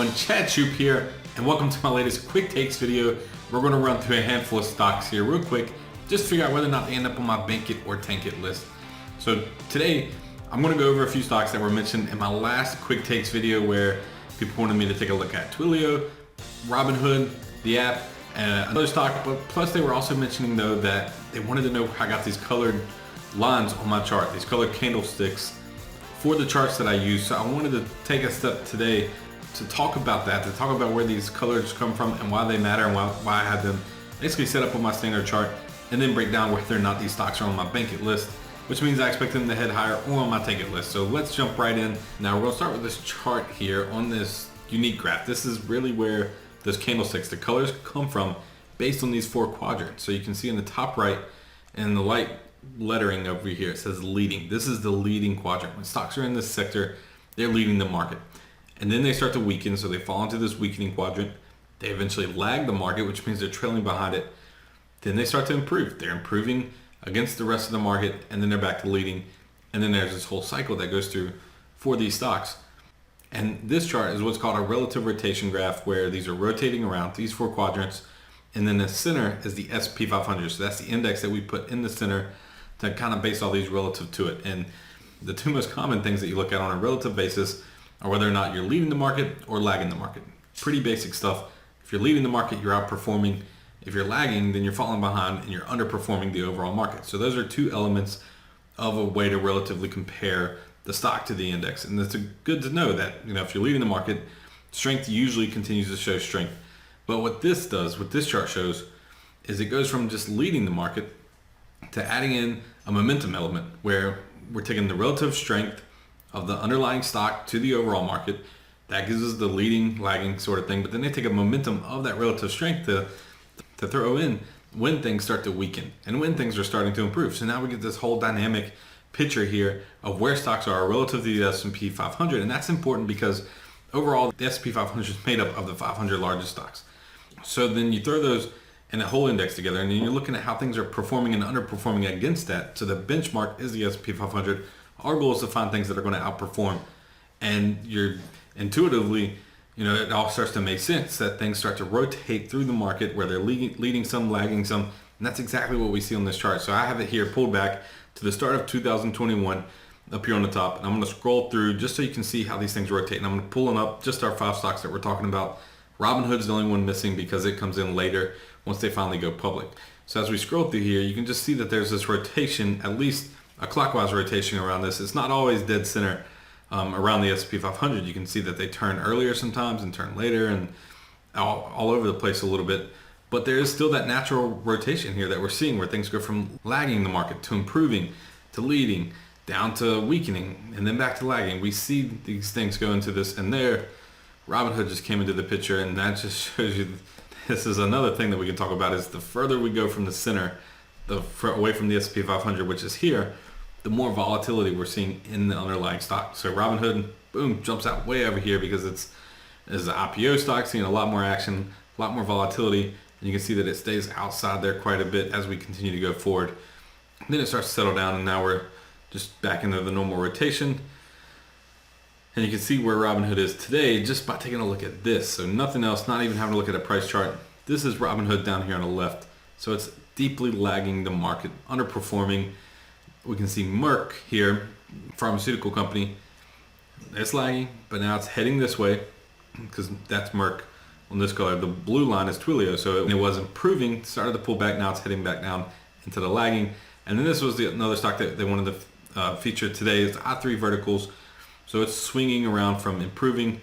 everyone, Chad Shoop here, and welcome to my latest quick takes video. We're going to run through a handful of stocks here real quick, just to figure out whether or not they end up on my bank it or tank it list. So today, I'm going to go over a few stocks that were mentioned in my last quick takes video where people wanted me to take a look at Twilio, Robinhood, the app, and another stock, but plus they were also mentioning though that they wanted to know how I got these colored lines on my chart, these colored candlesticks for the charts that I use. So I wanted to take a step today to talk about that, to talk about where these colors come from and why they matter and why I had them basically set up on my standard chart, and then break down whether or not these stocks are on my bank it list, which means I expect them to head higher or on my take it list. So let's jump right in. Now we're gonna start with this chart here on this unique graph. This is really where those candlesticks, the colors come from based on these four quadrants. So you can see in the top right and the light lettering over here, it says leading. This is the leading quadrant. When stocks are in this sector, they're leading the market. And then they start to weaken, so they fall into this weakening quadrant. They eventually lag the market, which means they're trailing behind it. Then they start to improve. They're improving against the rest of the market, and then they're back to leading. And then there's this whole cycle that goes through for these stocks. And this chart is what's called a relative rotation graph, where these are rotating around these four quadrants. And then the center is the S&P 500. So that's the index that we put in the center to kind of base all these relative to it. And the two most common things that you look at on a relative basis are whether or not you're leading the market or lagging the market. Pretty basic stuff. If you're leading the market, you're outperforming. If you're lagging, then you're falling behind and you're underperforming the overall market. So those are two elements of a way to relatively compare the stock to the index. And it's good to know that, if you're leading the market, strength usually continues to show strength. But what this does, what this chart shows, is it goes from just leading the market to adding in a momentum element where we're taking the relative strength of the underlying stock to the overall market. That gives us the leading, lagging sort of thing. But then they take a momentum of that relative strength to throw in when things start to weaken and when things are starting to improve. So now we get this whole dynamic picture here of where stocks are relative to the S&P 500. And that's important because overall, the S&P 500 is made up of the 500 largest stocks. So then you throw those and a whole index together, and then you're looking at how things are performing and underperforming against that. So the benchmark is the S&P 500. Our goal is to find things that are going to outperform, and you're intuitively, it all starts to make sense that things start to rotate through the market where they're leading some, lagging some, and that's exactly what we see on this chart. So I have it here pulled back to the start of 2021 up here on the top, and I'm going to scroll through just so you can see how these things rotate. And I'm going to pull up just our 5 stocks that we're talking about. Robinhood's the only one missing because it comes in later once they finally go public. So as we scroll through here, you can just see that there's this rotation, at least a clockwise rotation around this. It's not always dead center around the S&P 500. You can see that they turn earlier sometimes and turn later and all over the place a little bit. But there is still that natural rotation here that we're seeing where things go from lagging the market to improving to leading down to weakening and then back to lagging. We see these things go into this, and there Robinhood just came into the picture, and that just shows you this is another thing that we can talk about is the further we go from the center, away from the S&P 500, which is here, the more volatility we're seeing in the underlying stock. So Robinhood, boom, jumps out way over here because it's an IPO stock, seeing a lot more action, a lot more volatility, and you can see that it stays outside there quite a bit as we continue to go forward. And then it starts to settle down, and now we're just back into the normal rotation. And you can see where Robinhood is today just by taking a look at this. So nothing else, not even having to look at a price chart. This is Robinhood down here on the left. So it's deeply lagging the market, underperforming. We can see Merck here, pharmaceutical company. It's lagging, but now it's heading this way because that's Merck on this color. The blue line is Twilio. So it was improving, started to pull back. Now it's heading back down into the lagging. And then this was another stock that they wanted to feature today is I3 Verticals. So it's swinging around from improving,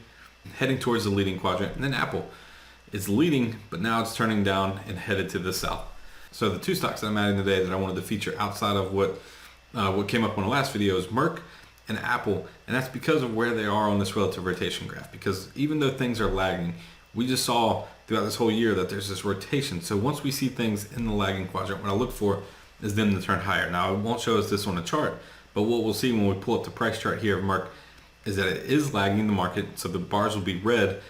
heading towards the leading quadrant. And then Apple is leading, but now it's turning down and headed to the south. So the two stocks that I'm adding today that I wanted to feature outside of what came up on the last video is Merck and Apple. And that's because of where they are on this relative rotation graph. Because even though things are lagging, we just saw throughout this whole year that there's this rotation. So once we see things in the lagging quadrant, what I look for is them to turn higher. Now, it won't show us this on the chart, but what we'll see when we pull up the price chart here of Merck is that it is lagging the market, so the bars will be red,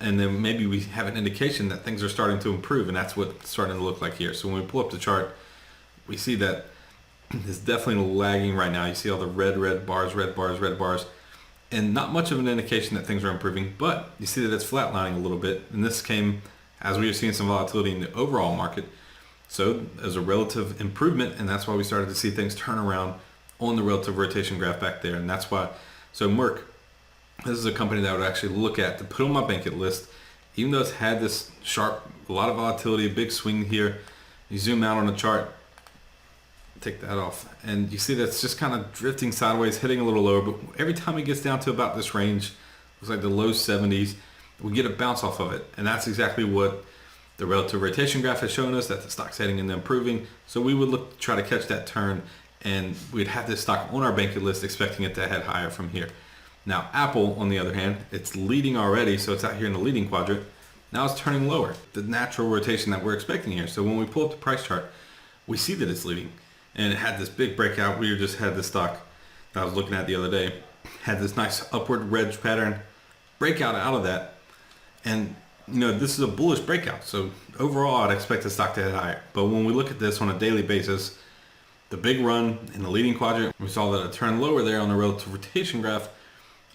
and then maybe we have an indication that things are starting to improve, and that's what it's starting to look like here. So when we pull up the chart, we see that it's definitely lagging right now. You see all the red bars, and not much of an indication that things are improving, but you see that it's flatlining a little bit, and this came as we were seeing some volatility in the overall market. So there's a relative improvement, and that's why we started to see things turn around on the relative rotation graph back there. And that's why, so Merck, this is a company that I would actually look at to put on my bankit list, even though it's had this a lot of volatility, a big swing here. You zoom out on the chart, take that off, and you see that's just kind of drifting sideways, hitting a little lower, but every time it gets down to about this range, looks like the low 70s, we get a bounce off of it. And that's exactly what the relative rotation graph has shown us, that the stock's heading and improving. So we would look to try to catch that turn, and we'd have this stock on our bankit list expecting it to head higher from here. Now Apple, on the other hand, it's leading already, so it's out here in the leading quadrant. Now it's turning lower, the natural rotation that we're expecting here. So when we pull up the price chart, we see that it's leading, and it had this big breakout. We just had this stock that I was looking at the other day, had this nice upward wedge pattern, breakout out of that, and this is a bullish breakout. So overall, I'd expect the stock to head higher. But when we look at this on a daily basis, the big run in the leading quadrant, we saw that it turned lower there on the relative rotation graph.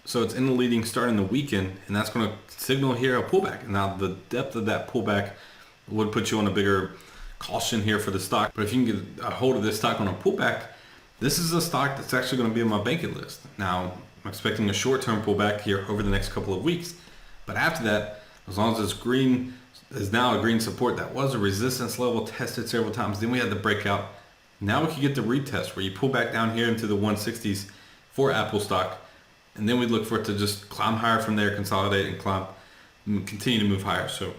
So it's in the leading starting the weekend, and that's going to signal here a pullback. Now the depth of that pullback would put you on a bigger caution here for the stock. But if you can get a hold of this stock on a pullback, this is a stock that's actually going to be on my bankit list. Now I'm expecting a short-term pullback here over the next couple of weeks. But after that, as long as it's green, is now a green support, that was a resistance level tested several times. Then we had the breakout. Now we can get the retest where you pull back down here into the 160s for Apple stock. And then we'd look for it to just climb higher from there, consolidate and climb, and continue to move higher. So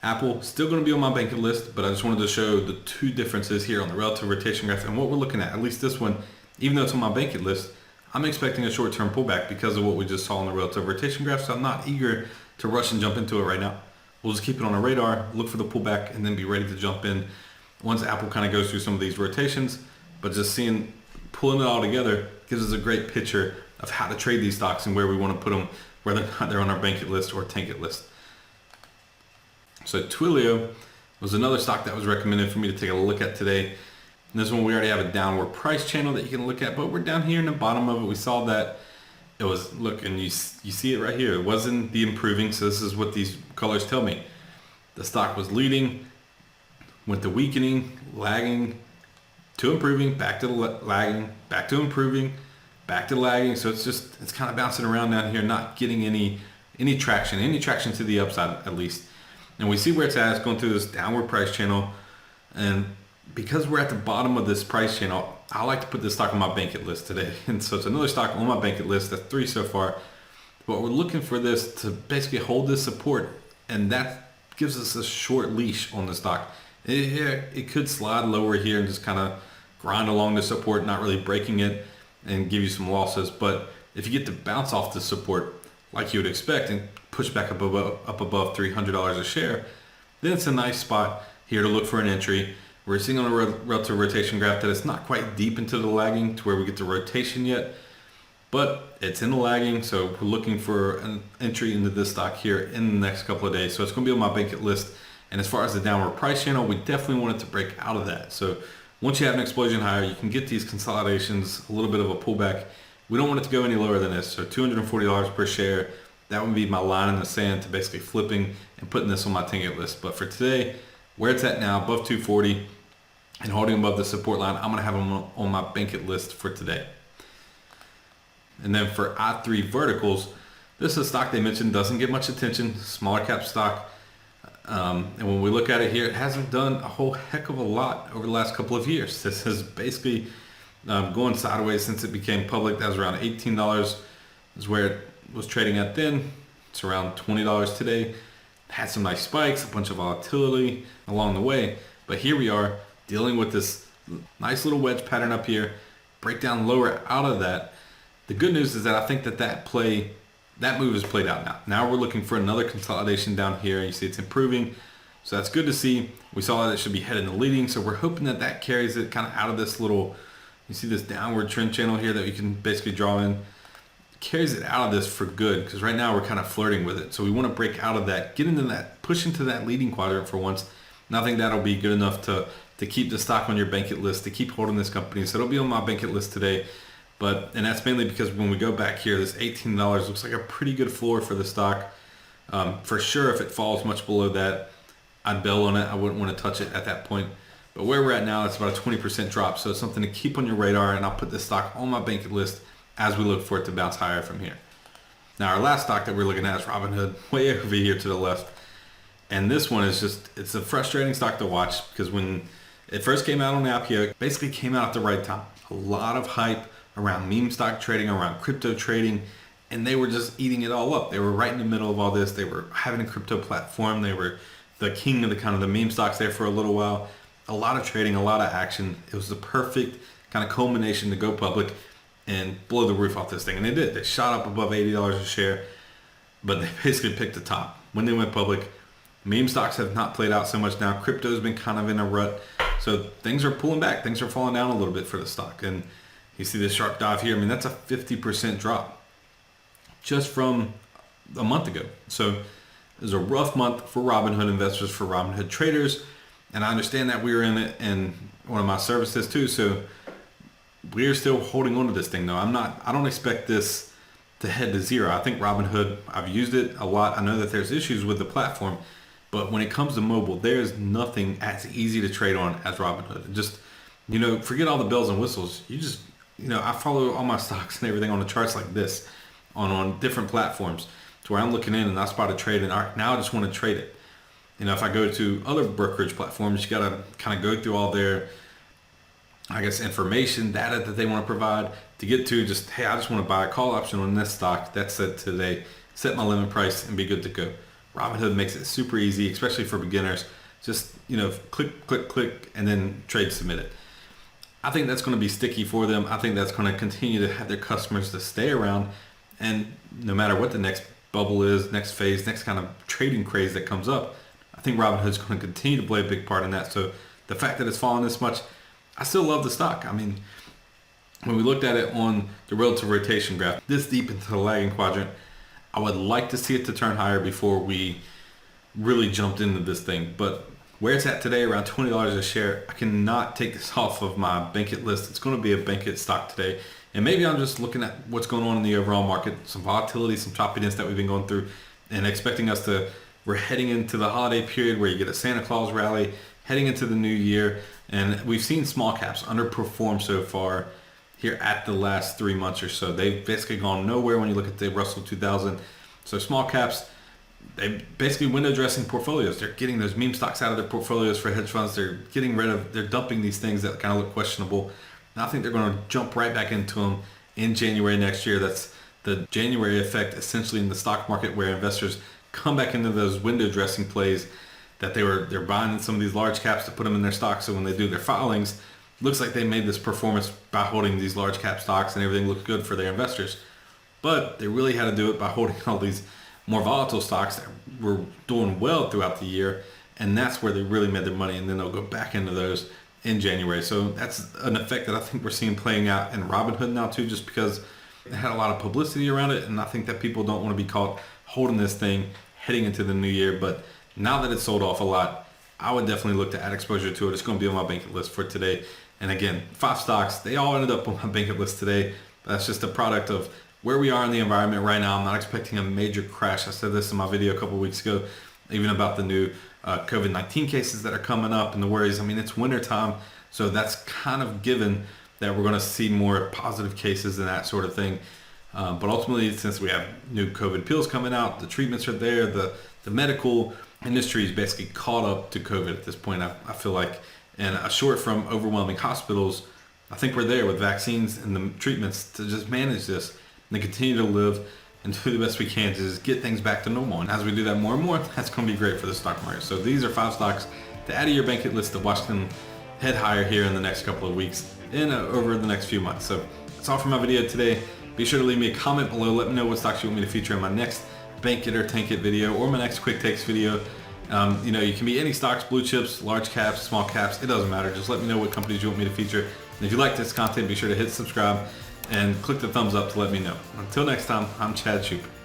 Apple still going to be on my bankit list, but I just wanted to show the two differences here on the relative rotation graph and what we're looking at least this one, even though it's on my bankit list, I'm expecting a short-term pullback because of what we just saw on the relative rotation graph. So I'm not eager to rush and jump into it right now. We'll just keep it on our radar, look for the pullback, and then be ready to jump in once Apple kind of goes through some of these rotations. But just pulling it all together gives us a great picture of how to trade these stocks and where we want to put them, whether or not they're on our bankit list or tankit list. So Twilio was another stock that was recommended for me to take a look at today. And this one we already have a downward price channel that you can look at, but we're down here in the bottom of it. We saw that it was, look, and you see it right here. It wasn't the improving, so this is what these colors tell me. The stock was leading, went to weakening, lagging, to improving, back to lagging, back to improving, back to lagging. So it's kind of bouncing around down here, not getting any traction to the upside at least. And we see where it's at. It's going through this downward price channel, and because we're at the bottom of this price channel, I like to put this stock on my bankit list today. And so it's another stock on my bankit list. That's 3 so far. But we're looking for this to basically hold this support, and that gives us a short leash on the stock. It could slide lower here and just kind of grind along the support, not really breaking it and give you some losses. But if you get to bounce off the support like you would expect and push back up above $300 a share, then it's a nice spot here to look for an entry. We're seeing on a relative rotation graph that it's not quite deep into the lagging to where we get the rotation yet, but it's in the lagging. So we're looking for an entry into this stock here in the next couple of days. So it's going to be on my bankit list. And as far as the downward price channel, we definitely want it to break out of that. So once you have an explosion higher, you can get these consolidations, a little bit of a pullback. We don't want it to go any lower than this. So $240 per share, that would be my line in the sand to basically flipping and putting this on my tankit list. But for today, where it's at now, above 240 and holding above the support line, I'm going to have them on my bankit list for today. And then for I3 verticals, this is a stock they mentioned doesn't get much attention, smaller cap stock. And when we look at it here, it hasn't done a whole heck of a lot over the last couple of years. This has basically going sideways since it became public. That was around $18 is where it was trading at then. It's around $20 today. Had some nice spikes, a bunch of volatility along the way, but here we are dealing with this nice little wedge pattern up here, breakdown lower out of that. The good news is that I think that move is played out now. Now we're looking for another consolidation down here. You see it's improving, so that's good to see. We saw that it should be heading to leading, so we're hoping that that carries it kind of out of this little, you see this downward trend channel here that we can basically draw in. Carries it out of this for good, because right now we're kind of flirting with it. So we want to break out of that, get into that, push into that leading quadrant for once. And I think that'll be good enough to keep the stock on your bankit list, to keep holding this company. So it'll be on my bankit list today. And that's mainly because when we go back here, this $18 looks like a pretty good floor for the stock. For sure, if it falls much below that, I'd bail on it. I wouldn't want to touch it at that point. But where we're at now, it's about a 20% drop. So it's something to keep on your radar, and I'll put this stock on my bank list as we look for it to bounce higher from here. Now, our last stock that we're looking at is Robinhood, way over here to the left. And this one is it's a frustrating stock to watch because when it first came out on the IPO, it basically came out at the right time. A lot of hype around meme stock trading, around crypto trading, and they were just eating it all up. They were right in the middle of all this. They were having a crypto platform. They were the king of the meme stocks there for a little while. A lot of trading, a lot of action. It was the perfect kind of culmination to go public and blow the roof off this thing. And they did. They shot up above $80 a share, but they basically picked the top. When they went public, meme stocks have not played out so much now. Crypto's been kind of in a rut. So things are pulling back. Things are falling down a little bit for the stock. And you see this sharp dive here. I mean, that's a 50% drop just from a month ago. So it was a rough month for Robinhood investors, for Robinhood traders. And I understand that we were in it in one of my services too. So we're still holding on to this thing though. I don't expect this to head to zero. I think Robinhood, I've used it a lot. I know that there's issues with the platform, but when it comes to mobile, there's nothing as easy to trade on as Robinhood. Just, forget all the bells and whistles. I follow all my stocks and everything on the charts like this on different platforms to where I'm looking in and I spot a trade and now I just want to trade it. If I go to other brokerage platforms, you got to kind of go through all their, information, data that they want to provide to get to just, hey, I just want to buy a call option on this stock. That's it today. Set my limit price and be good to go. Robinhood makes it super easy, especially for beginners. Just, click, click, click, and then trade submit it. I think that's going to be sticky for them. I think that's going to continue to have their customers to stay around. And no matter what the next bubble is, next phase, next kind of trading craze that comes up, I think Robinhood's going to continue to play a big part in that. So the fact that it's fallen this much, I still love the stock. I mean, when we looked at it on the relative rotation graph, this deep into the lagging quadrant, I would like to see it to turn higher before we really jumped into this thing. But where it's at today, around $20 a share, I cannot take this off of my Bankit list. It's going to be a Bankit stock today. And maybe I'm just looking at what's going on in the overall market, some volatility, some choppiness that we've been going through, and expecting we're heading into the holiday period where you get a Santa Claus rally, heading into the new year. And we've seen small caps underperform so far here at the last 3 months or so. They've basically gone nowhere when you look at the Russell 2000. So small caps, they basically window dressing portfolios. They're getting those meme stocks out of their portfolios for hedge funds. They're dumping these things that kind of look questionable. And I think they're going to jump right back into them in January next year. That's the January effect essentially in the stock market where investors come back into those window dressing plays that they're buying some of these large caps to put them in their stocks. So when they do their filings, looks like they made this performance by holding these large cap stocks and everything looked good for their investors. But they really had to do it by holding all these more volatile stocks that were doing well throughout the year. And that's where they really made their money. And then they'll go back into those in January. So that's an effect that I think we're seeing playing out in Robinhood now too, just because it had a lot of publicity around it. And I think that people don't want to be caught holding this thing heading into the new year. But now that it's sold off a lot, I would definitely look to add exposure to it. It's going to be on my Bankit list for today. And again, 5 stocks, they all ended up on my Bankit list today. But that's just a product of where we are in the environment right now. I'm not expecting a major crash. I said this in my video a couple of weeks ago, even about the new COVID-19 cases that are coming up and the worries. I mean, it's winter time, so that's kind of given that we're going to see more positive cases and that sort of thing. But ultimately, since we have new COVID pills coming out, the treatments are there, the medical industry is basically caught up to COVID at this point, I feel like. And short from overwhelming hospitals, I think we're there with vaccines and the treatments to just manage this and to continue to live and do the best we can to just get things back to normal. And as we do that more and more, that's going to be great for the stock market. So these are 5 stocks to add to your Bankit list to watch them head higher here in the next couple of weeks and over the next few months. So that's all for my video today. Be sure to leave me a comment below. Let me know what stocks you want me to feature in my next Bankit or Tankit video or my next quick takes video. You can be any stocks, blue chips, large caps, small caps, it doesn't matter. Just let me know what companies you want me to feature. And if you like this content, be sure to hit subscribe and click the thumbs up to let me know. Until next time, I'm Chad Schuper.